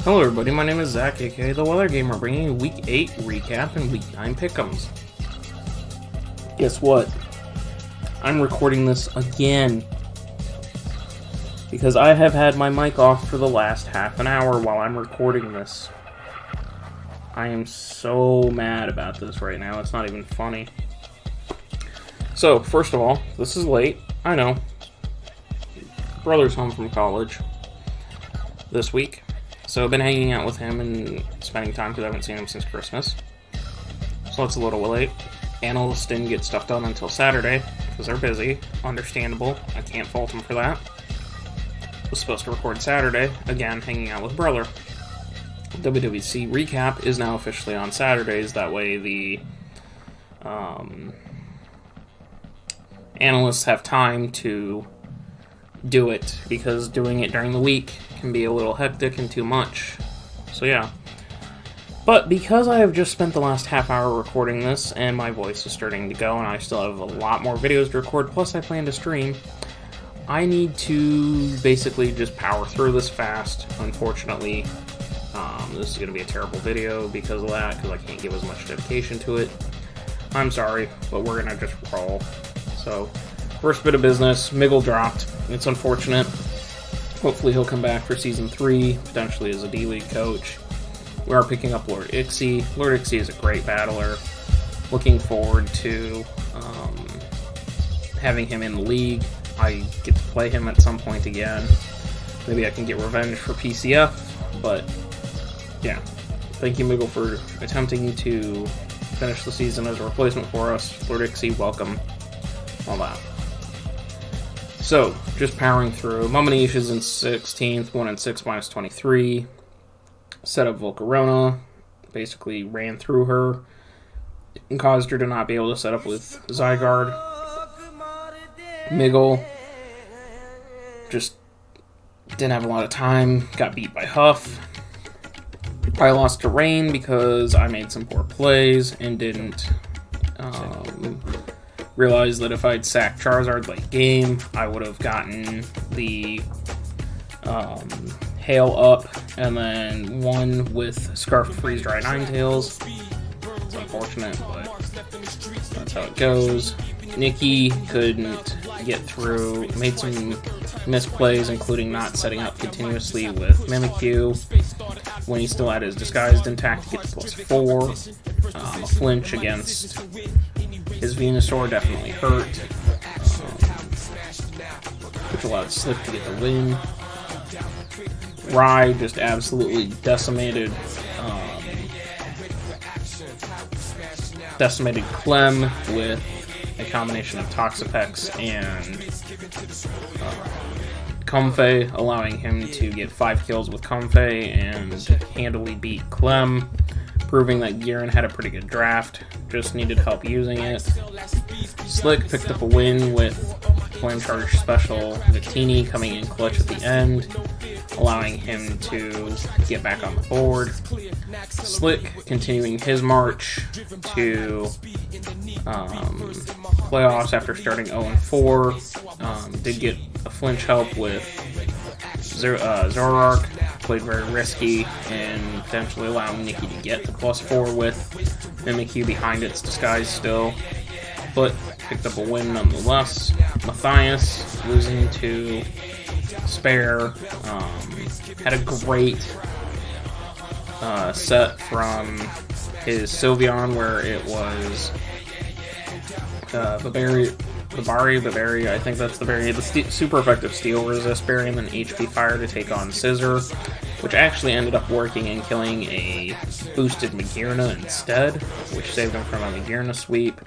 Hello everybody, my name is Zach, aka The Weather Gamer, bringing you Week 8 recap and Week 9 pick'ems. Guess what? I'm recording this again, because I have had my mic off for the last half an hour while I'm recording this. I am so mad about this right now, it's not even funny. So, first of all, this is late, I know. Brother's home from college this week. So I've been hanging out with him and spending time because I haven't seen him since Christmas. So that's a little late. Analysts didn't get stuff done until Saturday because they're busy. Understandable. I can't fault them for that. Was supposed to record Saturday. Again, hanging out with brother. WWC recap is now officially on Saturdays. That way the analysts have time to do it, because doing it during the week can be a little hectic and too much. So yeah. But because I have just spent the last half hour recording this, and my voice is starting to go, and I still have a lot more videos to record, plus I plan to stream, I need to basically just power through this fast. Unfortunately, this is going to be a terrible video because of that, because I can't give as much dedication to it. I'm sorry, but we're going to just roll. So, first bit of business, Miggle dropped. It's unfortunate. Hopefully he'll come back for Season 3, potentially as a D-League coach. We are picking up Lord Ixie. Lord Ixie is a great battler. Looking forward to having him in the league. I get to play him at some point again. Maybe I can get revenge for PCF, but yeah. Thank you, Miggle, for attempting to finish the season as a replacement for us. Lord Ixie, welcome. All that. So, just powering through. Mumanish is in 16th, 1-6 minus 23. Set up Volcarona. Basically ran through her and caused her to not be able to set up with Zygarde. Miggle just didn't have a lot of time. Got beat by Huff. I lost to Rain because I made some poor plays and didn't realized that if I'd sacked Charizard late game, I would have gotten the Hail up and then won with Scarf Freeze Dry Ninetales. It's unfortunate, but that's how it goes. Nikki couldn't get through, made some misplays, including not setting up continuously with Mimikyu when he still had his Disguised intact to get to +4. A flinch against his Venusaur definitely hurt, which allowed Slip to get the win. Rye just absolutely decimated Clem with a combination of Toxapex and Comfey, allowing him to get 5 kills with Comfey and handily beat Clem, proving that Garen had a pretty good draft, just needed help using it. Slick picked up a win with Flame Charge Special Victini coming in clutch at the end, allowing him to get back on the board. Slick continuing his march to playoffs after starting 0-4. Did get a flinch help with Zoroark. Played very risky and potentially allowing Nikki to get to +4 with Mimikyu behind its disguise still, but picked up a win nonetheless. Matthias losing to Spare, had a great set from his Sylveon where it was Babari, I think that's the berry, the super effective Steel Resist berry, and then HP Fire to take on Scissor, which actually ended up working and killing a boosted Magearna instead, which saved him from a Magearna sweep.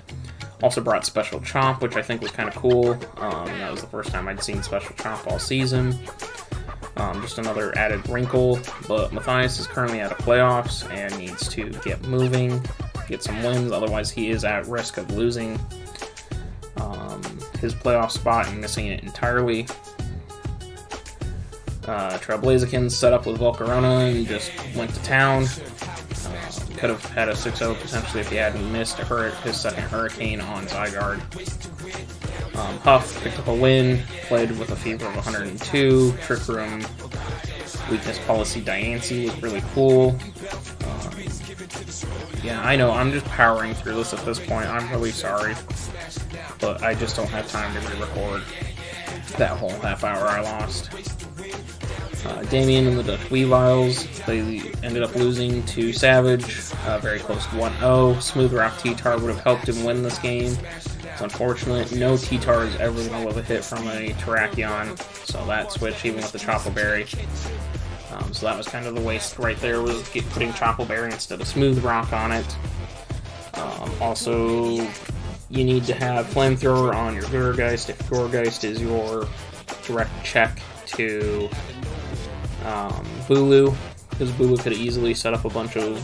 Also brought Special Chomp, which I think was kind of cool. That was the first time I'd seen Special Chomp all season. Just another added wrinkle, but Matthias is currently out of playoffs and needs to get moving, get some wins, otherwise he is at risk of losing his playoff spot and missing it entirely. Trailblaziken set up with Volcarona and just went to town. Could have had a 6-0 potentially if he hadn't missed his second Hurricane on Zygarde. Huff picked up a win, played with a fever of 102. Trick Room Weakness Policy Diancie was really cool. Yeah, I know, I'm just powering through this at this point. I'm really sorry. But I just don't have time to re-record that whole half hour I lost. Damien and the Dutch Weaviles, they ended up losing to Savage, very close to 1-0. Smooth Rock T-Tar would have helped him win this game. It's unfortunate. No T-Tar is ever going to live a hit from a Terrakion, so that switch, even with the Chople Berry. So that was kind of the waste right there, was putting Chople Berry instead of Smooth Rock on it. Also, you need to have Flamethrower on your Gourgeist if Gourgeist is your direct check to Bulu, because Bulu could have easily set up a bunch of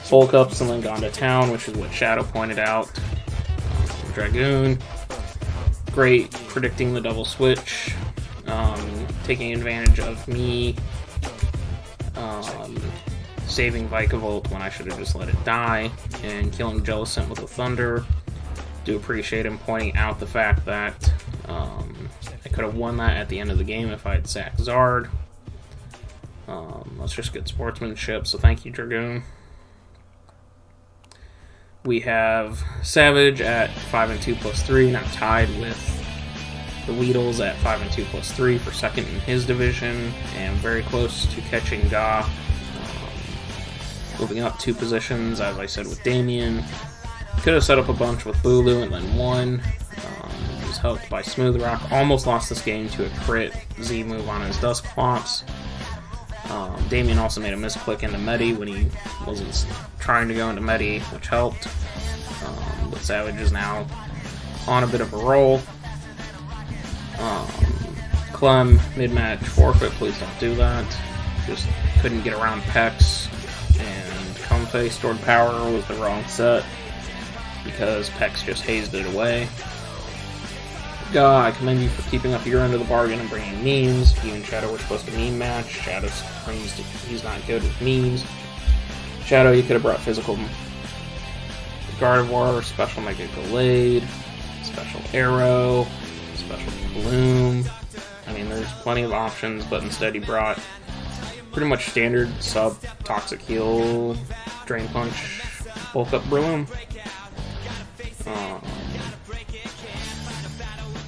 bulk ups and then gone to town, which is what Shadow pointed out. Dragoon, great predicting the double switch, taking advantage of me saving Vikavolt when I should have just let it die, and killing Jellicent with a Thunder. Do appreciate him pointing out the fact that I could have won that at the end of the game if I had sacked Zard. That's just good sportsmanship, so thank you, Dragoon. We have Savage at 5-2 plus 3, now tied with the Weedles at 5-2 plus 3 for second in his division, and very close to catching Ga. Moving up 2 positions, as I said, with Damien. Could have set up a bunch with Bulu and then won. Was helped by Smooth Rock. Almost lost this game to a crit Z move on his Dusclops. Damien also made a misclick into Medi when he wasn't trying to go into Medi, which helped. But Savage is now on a bit of a roll. Clem, mid-match forfeit, please don't do that. Just couldn't get around Pex, and Comfey stored power was the wrong set, because Pex just hazed it away. I commend you for keeping up your end of the bargain and bringing memes. You and Shadow were supposed to meme match. Shadow claims he's not good with memes. Shadow, you could have brought physical Gardevoir, special Mega Gallade, special Arrow, special Bloom. I mean, there's plenty of options, but instead he brought pretty much standard sub-Toxic Heal, Drain Punch, Bulk Up Breloom.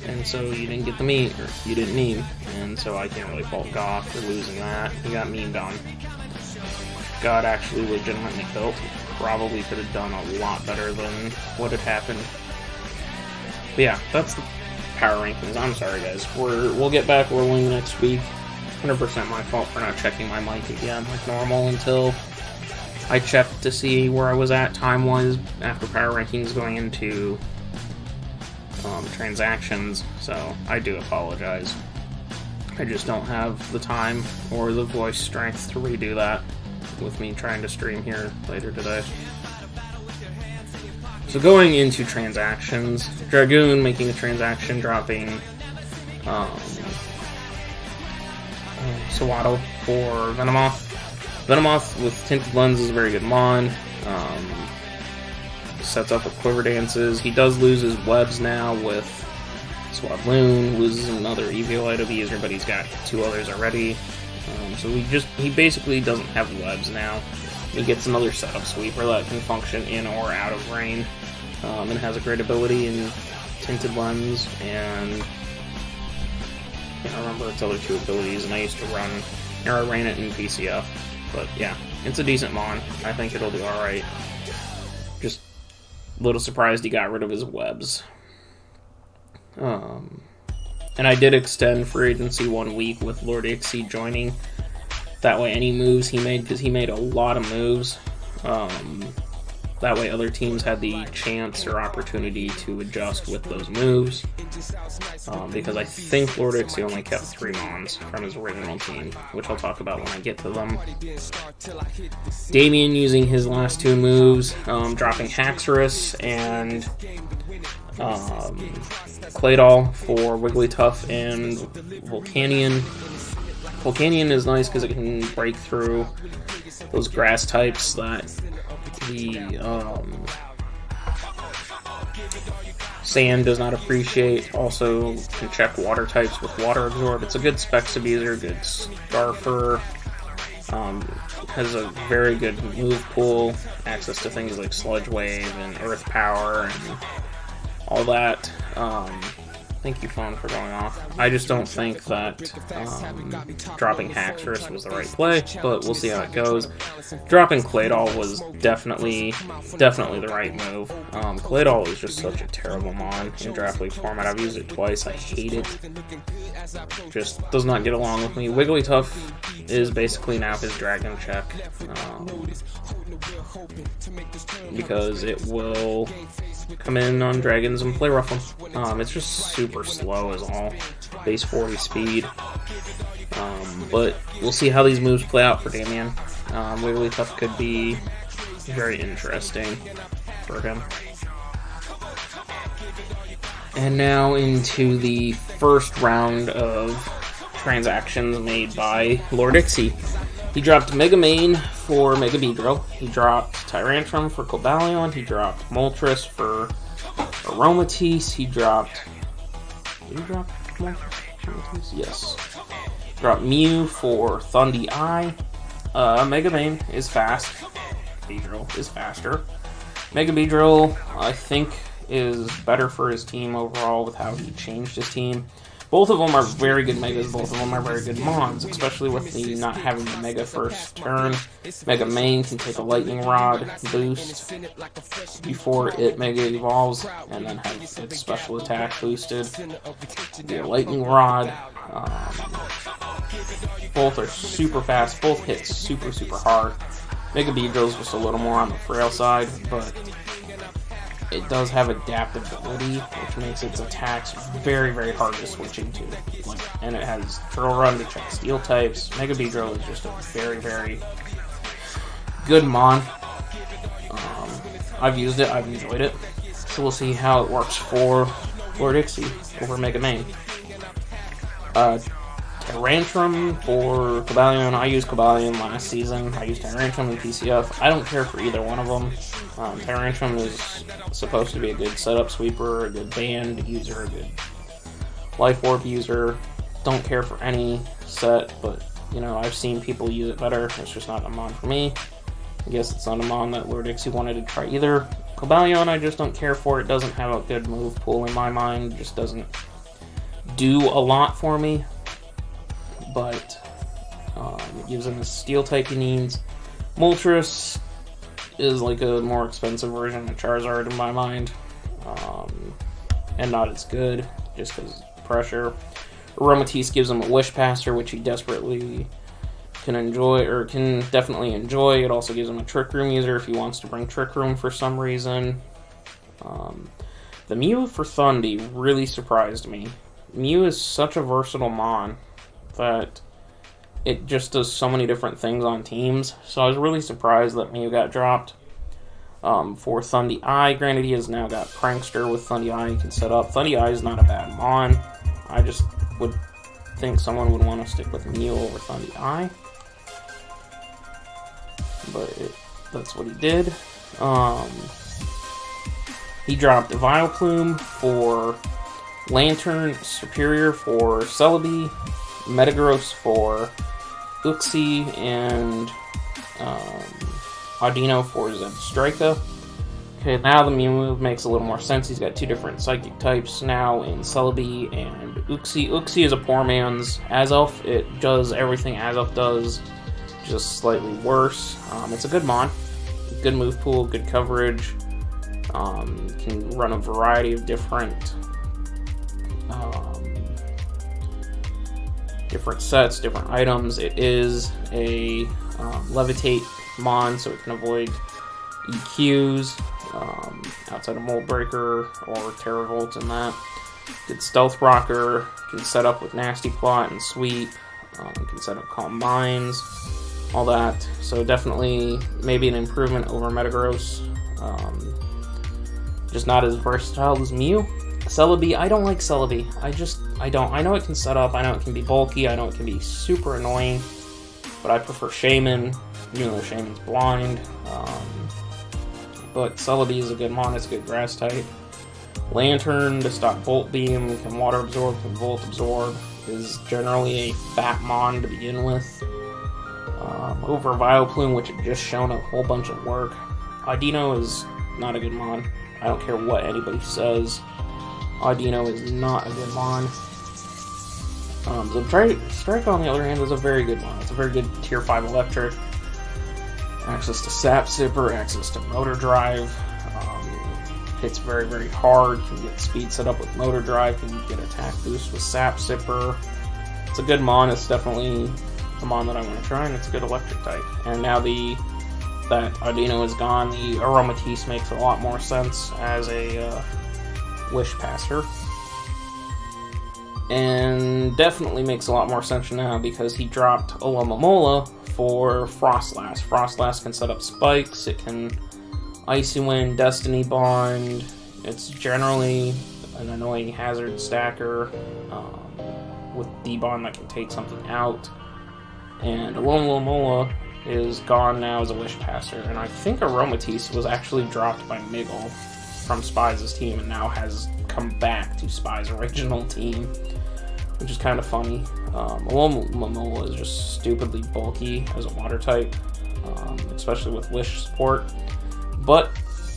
And so you didn't get the meme, or you didn't meme, and so I can't really fault Goth for losing that. He got memed on. God actually legitimately built. He probably could have done a lot better than what had happened. But yeah, that's the power rankings. I'm sorry, guys. We'll get back rolling next week. 100% my fault for not checking my mic again like normal until I checked to see where I was at time-wise after power rankings going into transactions, so I do apologize. I just don't have the time or the voice strength to redo that with me trying to stream here later today. So going into transactions, Dragoon making a transaction, dropping Sawaddle for Venomoth. Venomoth with Tinted Lens is a very good mon. Sets up with Quiver Dances. He does lose his webs now with Swabloon, loses another Eviolite user, but he's got 2 others already. So he basically doesn't have webs now. He gets another setup sweeper that can function in or out of rain, and has a great ability in Tinted Lens, and I can't remember its other 2 abilities, and I used to ran it in PCF. But yeah, it's a decent mon. I think it'll do alright. Just a little surprised he got rid of his webs. And I did extend free agency 1 week with Lord Ixie joining. That way any moves he made, because he made a lot of moves, that way other teams had the chance or opportunity to adjust with those moves. Because I think Lord Ixie only kept 3 mons from his original team, which I'll talk about when I get to them. Damien using his last 2 moves, dropping Haxorus and Claydol for Wigglytuff and Volcanion. Volcanion is nice because it can break through those grass types that the Sand does not appreciate. Also can check water types with water absorb. It's a good specs abuser, good scarfer. Has a very good move pool, access to things like Sludge Wave and Earth Power and all that. Thank you, phone, for going off. I just don't think that dropping Haxorus was the right play, but we'll see how it goes. Dropping Claydol was definitely the right move. Claydol is just such a terrible mon in Draft League format. I've used it twice. I hate it. Just does not get along with me. Wigglytuff is basically now his Dragon Check, because it will come in on dragons and play rough them. It's just super slow as all. Base 40 speed. But we'll see how these moves play out for Damien. Wigglytuff could be very interesting for him. And now into the first round of transactions made by Lord Ixie. He dropped Mega Mane for Mega Beedrill. He dropped Tyrantrum for Cobalion. He dropped Moltres for Aromatisse. He dropped... Did he drop Moltres? Yes. Dropped Mew for Thundee-Eye. Mega Mane is fast. Beedrill is faster. Mega Beedrill, I think, is better for his team overall with how he changed his team. Both of them are very good Megas, both of them are very good Mons, especially with the not having the Mega first turn. Mega Mane can take a Lightning Rod boost before it Mega evolves, and then have its special attack boosted via Lightning Rod. Both are super fast, both hit super hard. Mega Beedrill is just a little more on the frail side, but it does have adaptability, which makes its attacks very hard to switch into. And it has Turtle Run to check steel types. Mega Beedrill is just a very good mon. I've used it, I've enjoyed it. So we'll see how it works for Lord Ixie over Mega Mane. Tyrantrum for Cobalion. I used Cobalion last season. I used Tyrantrum in PCF. I don't care for either one of them. Tyrantrum is supposed to be a good setup sweeper, a good band user, a good life orb user. Don't care for any set, but you know, I've seen people use it better. It's just not a mon for me. I guess it's not a mon that Lord Ixie wanted to try either. Cobalion, I just don't care for. It doesn't have a good move pool in my mind. It just doesn't do a lot for me. But it gives him the steel type he needs. Moltres is like a more expensive version of Charizard in my mind, and not as good just because pressure. Aromatisse gives him a Wish Passer, which he desperately can enjoy, or can definitely enjoy. It also gives him a Trick Room user if he wants to bring Trick Room for some reason. The Mew for Thundee really surprised me. Mew is such a versatile mon that it just does so many different things on teams. So I was really surprised that Mew got dropped. For Thundee-Eye, granted he has now got Prankster with Thundee-Eye he can set up. Thundee-Eye is not a bad mon. I just would think someone would want to stick with Mew over Thundee-Eye. But that's what he did. He dropped Vileplume for Lantern, Superior for Celebi, Metagross for Uxie, and Audino for Zebstrika. Okay, now the Mew move makes a little more sense. He's got two different psychic types now in Celebi and Uxie. Uxie is a poor man's Azelf. It does everything Azelf does, just slightly worse. It's a good mon. Good move pool, good coverage. Can run a variety of different sets, different items. It is a Levitate mon, so it can avoid EQs outside of Mold Breaker or Terravolt and that. Good Stealth Rocker, can set up with Nasty Plot and Sweep, can set up Calm Minds, all that. So definitely maybe an improvement over Metagross. Just not as versatile as Mew. Celebi, I don't like Celebi. I don't. I know it can set up, I know it can be bulky, I know it can be super annoying, but I prefer Shaman, even though Shaman's blind. But Celebi is a good mon, it's a good grass type. Lantern to stop Volt Beam, can Water Absorb, can Volt Absorb, is generally a fat mon to begin with. Over Vileplume, which had just shown a whole bunch of work. Audino is not a good mon. I don't care what anybody says. Audino is not a good mon. Strike, on the other hand, is a very good mon. It's a very good Tier 5 Electric. Access to Sap Sipper, access to Motor Drive. Hits very, very hard. Can get speed set up with Motor Drive. Can get attack boost with Sap Sipper. It's a good mon. It's definitely a mon that I want to try, and it's a good electric type. And now that Audino is gone, the Aromatisse makes a lot more sense as a Wish Passer. And definitely makes a lot more sense now because he dropped Alomomola for Frostlass. Frostlass can set up spikes, it can Icy Wind, Destiny Bond. It's generally an annoying hazard stacker with D-Bond that can take something out. And Alomomola is gone now as a Wish Passer, and I think Aromatisse was actually dropped by Miggle from Spies' team and now has come back to Spies' original team, which is kind of funny. Alomomola is just stupidly bulky as a water type, especially with Wish support. But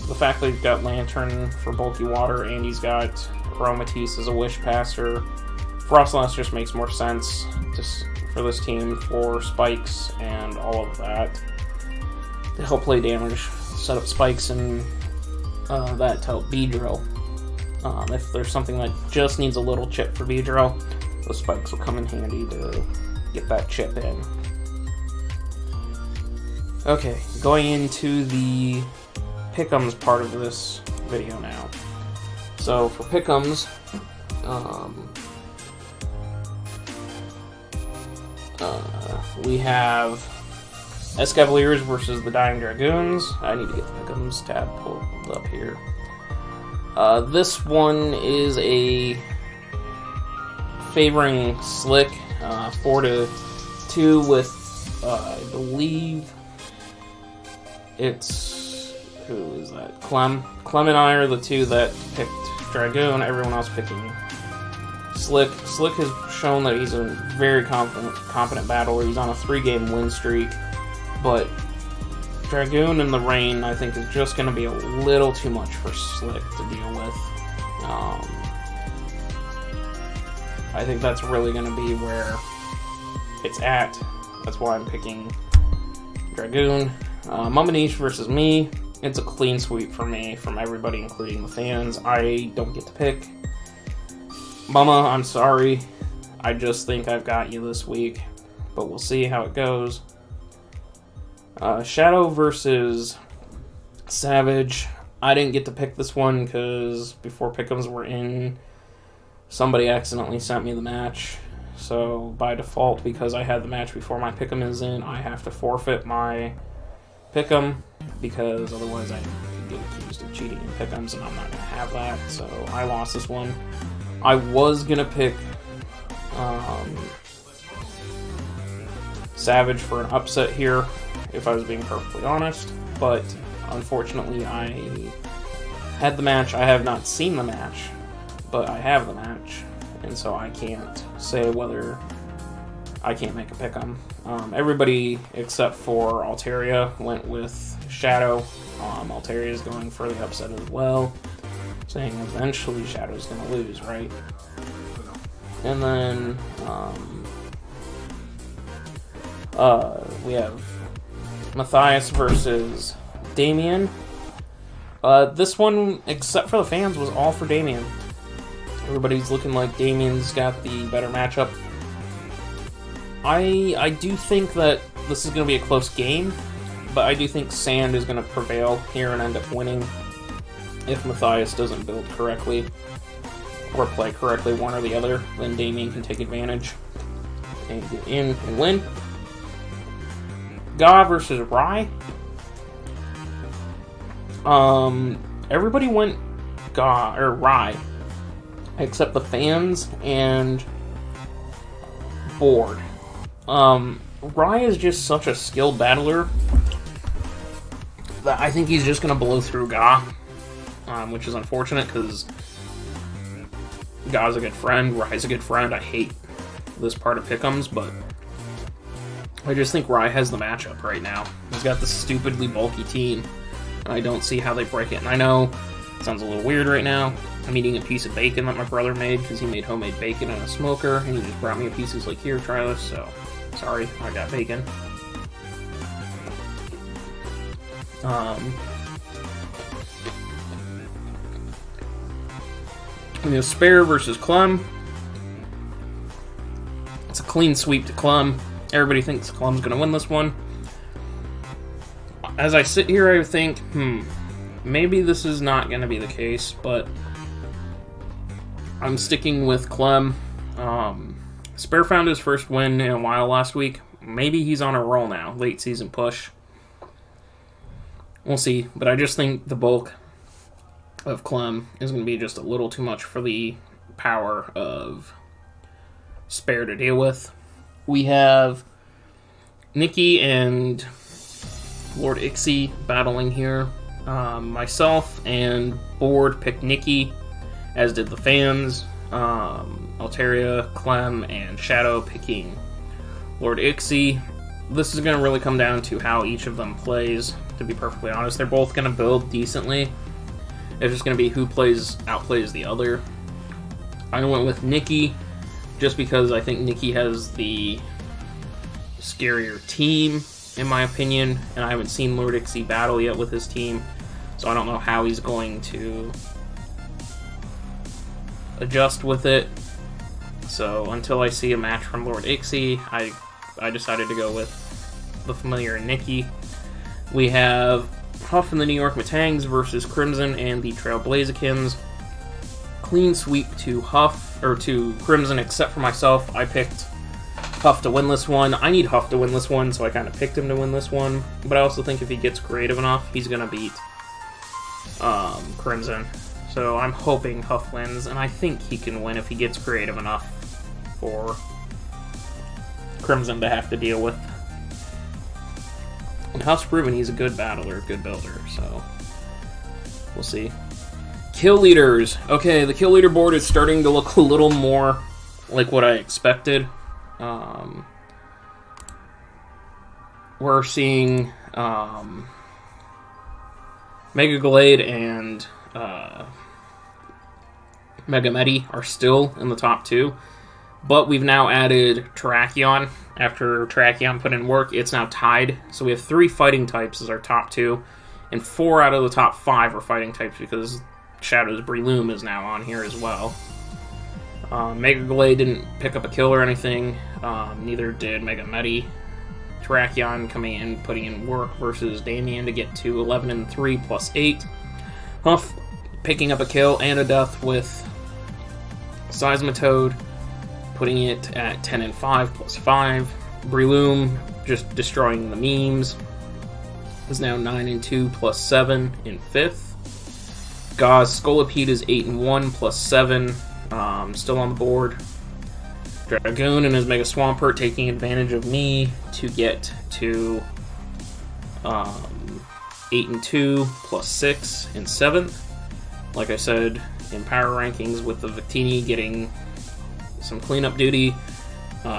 the fact that he's got Lantern for bulky water and he's got Aromatisse as a Wish Passer, Frostlass just makes more sense for this team for spikes and all of that to help play damage, set up spikes and that to help Beedrill. If there's something that just needs a little chip for Beedrill, those spikes will come in handy to get that chip in. Okay, going into the pick'ems part of this video now. So for pick'ems, we have Escavaliers versus the Dying Dragoons. I need to get the pick'ems tab pulled up here. This one is a favoring Slick, 4-2 with, I believe it's, who is that? Clem and I are the two that picked Dragoon, everyone else picking Slick. Slick has shown that he's a very competent battler. He's on a 3-game win streak, but Dragoon in the rain, I think, is just going to be a little too much for Slick to deal with. I think that's really going to be where it's at. That's why I'm picking Dragoon. Mumanish versus me. It's a clean sweep for me, from everybody, including the fans. I don't get to pick. Mama, I'm sorry. I just think I've got you this week, but we'll see how it goes. Shadow versus Savage. I didn't get to pick this one because before pick'ems were in, somebody accidentally sent me the match. So by default, because I had the match before my pick'em is in, I have to forfeit my pick'em because otherwise I could get accused of cheating in pick'ems, and I'm not going to have that. So I lost this one. I was going to pick Savage for an upset here, if I was being perfectly honest, but unfortunately I had the match. I have not seen the match, but I have the match, and so I can't say whether I can't make a pick'em. Everybody except for Altaria went with Shadow. Altaria is going for the upset as well, saying eventually Shadow's going to lose, right? And then we have Matthias versus Damien. This one, except for the fans, was all for Damien. Everybody's looking like Damien's got the better matchup. I do think that this is going to be a close game, but I do think Sand is going to prevail here and end up winning if Matthias doesn't build correctly or play correctly, one or the other. Then Damien can take advantage and get in and win. Ga versus Rai. Everybody went Ga or Rai, except the fans and Board. Rai is just such a skilled battler that I think he's just gonna blow through Ga, which is unfortunate because Ga's a good friend, Rai's a good friend. I hate this part of Pick'ems, but I just think Rai has the matchup right now. He's got this stupidly bulky team, and I don't see how they break it. And I know it sounds a little weird right now. I'm eating a piece of bacon that my brother made because he made homemade bacon in a smoker, and he just brought me a piece. He's like, here, try this. So, sorry, I got bacon. Spare versus Clem. It's a clean sweep to Clem. Everybody thinks Clem's going to win this one. As I sit here, I think, maybe this is not going to be the case, but I'm sticking with Clem. Spare found his first win in a while last week. Maybe he's on a roll now. Late season push. We'll see. But I just think the bulk of Clem is going to be just a little too much for the power of Spare to deal with. We have Nikki and Lord Ixie battling here. Myself and Board picked Nikki, as did the fans. Alteria, Clem, and Shadow picking Lord Ixie. This is going to really come down to how each of them plays, to be perfectly honest. They're both going to build decently. It's just going to be who outplays the other. I went with Nikki, just because I think Nikki has the scarier team, in my opinion, and I haven't seen Lord Ixie battle yet with his team, so I don't know how he's going to adjust with it. So until I see a match from Lord Ixie, I decided to go with the familiar Nikki. We have Huff and the New York Matangs versus Crimson and the Trailblazikins. Clean sweep to Huff, or to Crimson, except for myself. I picked Huff to win this one. I need Huff to win this one, so I kind of picked him to win this one. But I also think if he gets creative enough, he's going to beat Crimson. So I'm hoping Huff wins, and I think he can win if he gets creative enough for Crimson to have to deal with. And Huff's proven he's a good battler, good builder, so we'll see. Kill leaders. Okay, the kill leader board is starting to look a little more like what I expected. We're seeing Mega Glade and Mega Medi are still in the top two, but we've now added Terrakion. After Terrakion put in work, it's now tied. So we have 3 fighting types as our top 2, and 4 out of the top 5 are fighting types because Shadow's Breloom is now on here as well. Mega Glade didn't pick up a kill or anything, neither did Mega Medi. Terrakion coming in, putting in work versus Damien to get to 11-3 plus 8. Huff picking up a kill and a death with Seismitoad, putting it at 10-5 plus 5. Breloom just destroying the memes, is now 9-2 plus 7 in 5th. Gauze Scolipede is 8-1 plus 7, still on the board. Dragoon and his Mega Swampert taking advantage of me to get to 8-2 plus 6 in 7th. Like I said, in power rankings with the Victini getting some cleanup duty.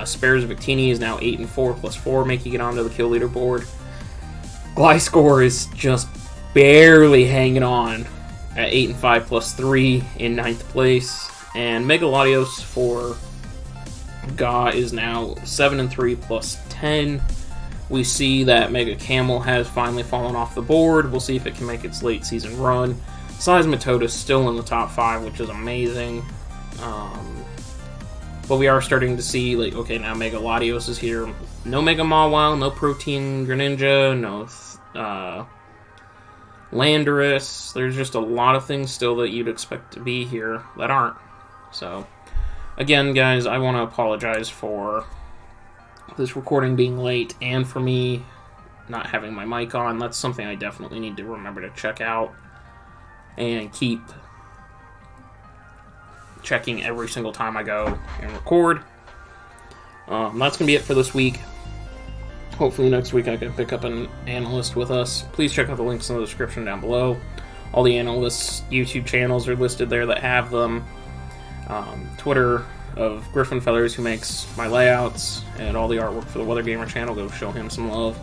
Spare's Victini is now 8-4 plus 4, making it onto the kill leader board. Gliscor is just barely hanging on at 8-5 plus 3 in 9th place. And Megalodios for Ga is now 7-3 plus 10. We see that Mega Camel has finally fallen off the board. We'll see if it can make its late season run. Seismitoad is still in the top 5, which is amazing. But we are starting to see, like, okay, now Mega Latios is here. No Mega Mawile, no Protein Greninja, no Landorus. There's just a lot of things still that you'd expect to be here that aren't. So, again, guys, I want to apologize for this recording being late and for me not having my mic on. That's something I definitely need to remember to check out and keep checking every single time I go and record. That's going to be it for this week. Hopefully next week I can pick up an analyst with us. Please check out the links in the description down below. All the analysts' YouTube channels are listed there that have them. Twitter of Griffin Feathers, who makes my layouts and all the artwork for the Weather Gamer channel. Go show him some love.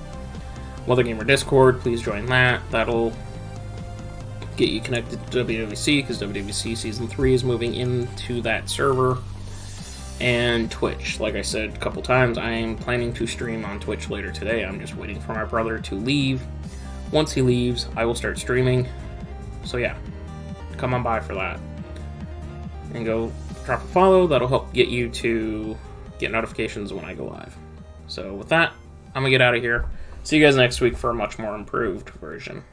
Weather Gamer Discord, please join that. That'll get you connected to WWC, because WWC Season 3 is moving into that server. And Twitch, like I said a couple times, I am planning to stream on Twitch later today. I'm just waiting for my brother to leave. Once he leaves, I will start streaming. So yeah, come on by for that. And go drop a follow. That'll help get you to get notifications when I go live. So with that, I'm going to get out of here. See you guys next week for a much more improved version.